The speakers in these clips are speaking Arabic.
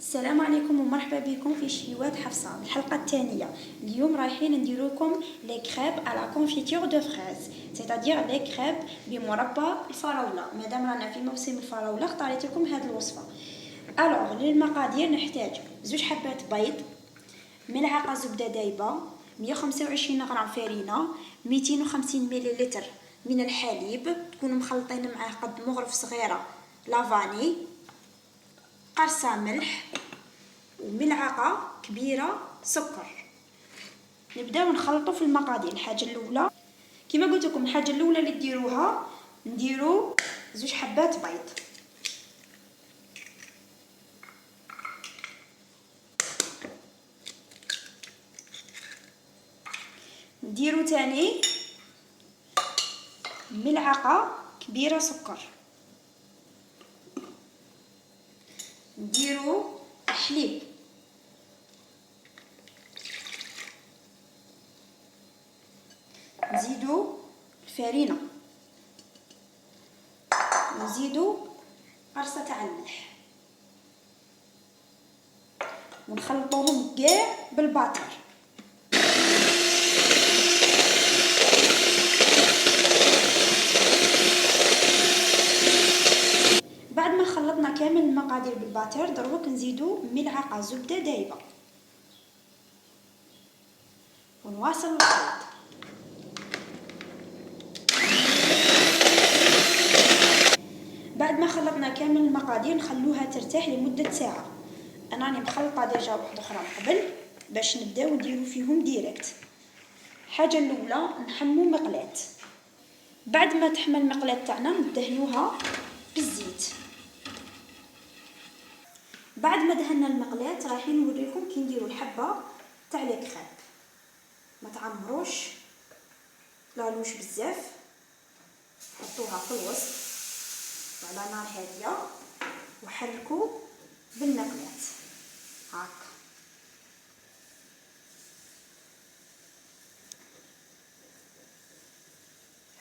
السلام عليكم ومرحبا بكم في شهيوات حفصة الحلقة الثانية. اليوم رايحين نديرو لكم لي كريب على كونفيتور دو فريز، سيتادير لي كريب بمربى الفراولة. مادام رانا في موسم الفراولة اختاريت لكم هذه الوصفة. الوغ للمقادير نحتاج 2 حبات بيض، ملعقة زبدة دايبة، 125 غرام فرينة، 250 مليلتر من الحليب تكونوا مخلطين معاه قد مغرف صغيرة لافاني، قرصة ملح وملعقة كبيرة سكر. نبداو نخلطوا في المقادير. الحاجة الأولى كما قلت لكم، الحاجة الأولى اللي ديروها نديرو 2 حبات بيض، نديرو تاني ملعقة كبيرة سكر، نديرو الحليب، نزيدو الفرينة، نزيدو قرصة تاع الملح ونخلطوهم كاع بالباتر. بعد ما خلطنا كامل المقادير بالباتر دروك نزيدو ملعقة زبدة دايبة ونواصل الخلط. بعد ما خلطنا كامل المقادير نخلوها ترتاح لمدة ساعة. انا راني مخلطه ديجا واحد اخرى قبل باش نبداو نديرو فيهم ديريكت. الحاجه الاولى نحمو مقلاة، بعد ما تحمى المقلاة تاعنا ندهنوها بالزيت. بعد ما دهنا المقلاة رايحين نوريكم كي نديرو الحبه تاع لي كريب. ما تعمروش لالوش بزاف، حطوها في الوسط على نار هاديه وحركوا بالمقلاة هاكا.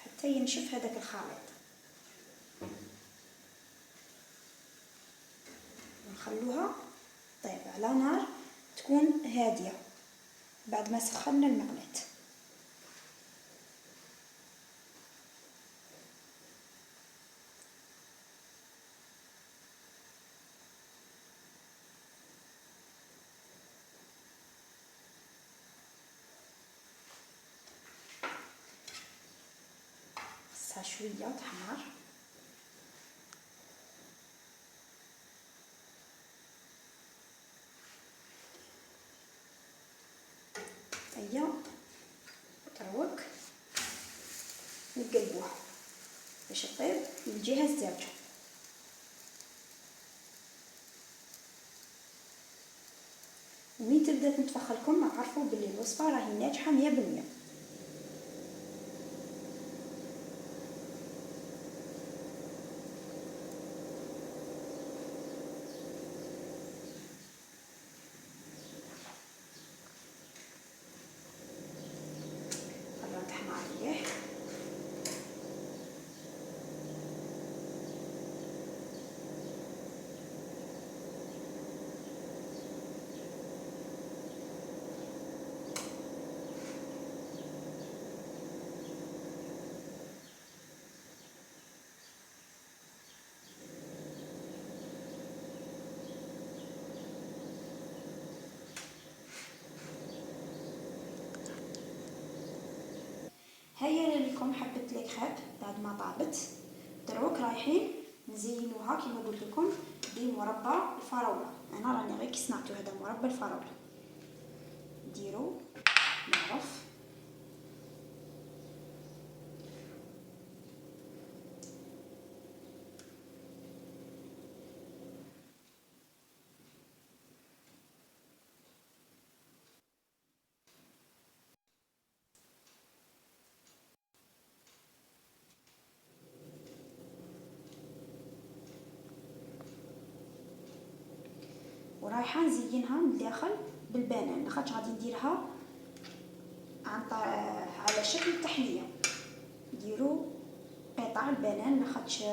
حتى ينشف هذاك الخليط ونخلوها طيب على نار تكون هاديه بعد ما سخنا المقلاة. خصها شويه تحمر. هيا دروك نقلبوها باش طيب من الجهه الزاويه. ومين تبدا تنتفخ لكم عرفوا بلي الوصفه راهي ناجحه 100%. هيا لكم حبه لي كريب بعد ما طابت. دروك رايحين نزينوها كما قلت لكم بمربى الفراوله. انا راني غير كي صنعتو هذا مربى الفراوله. نديرو نعرف ورايحه نزينها من الداخل بالبنان، لاخاطش غادي نديرها على شكل تحليه. نديرو قطع البنان لاخاطش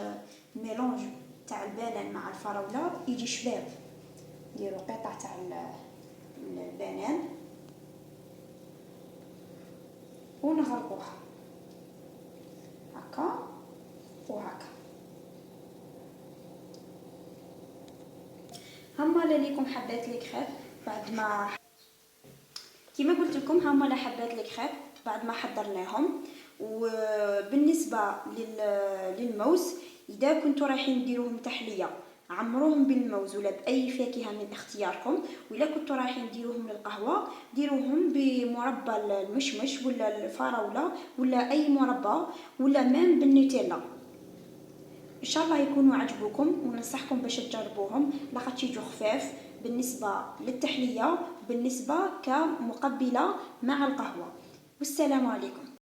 الميلونج تاع البنان مع الفراوله يجي شباب. نديرو قطع تاع البنان ونغرقوها هكا وهكا. هما ليكم حبات لي كريب بعد ما كيما قلت لكم هما حبات لي كريب بعد ما حضرناهم. وبالنسبه للموز، اذا كنتوا رايحين ديروهم تحليه عمروهم بالموز ولا باي فاكهه من اختياركم، ولا كنتوا رايحين ديروهم للقهوه ديروهم بمربى المشمش ولا الفراوله ولا اي مربى ولا مام بالنوتيلا. ان شاء الله يكونوا عجبوكم وننصحكم باش تجربوهم لخاطش يجوا خفاف بالنسبه للتحليه وبالنسبه كمقبله مع القهوه. والسلام عليكم.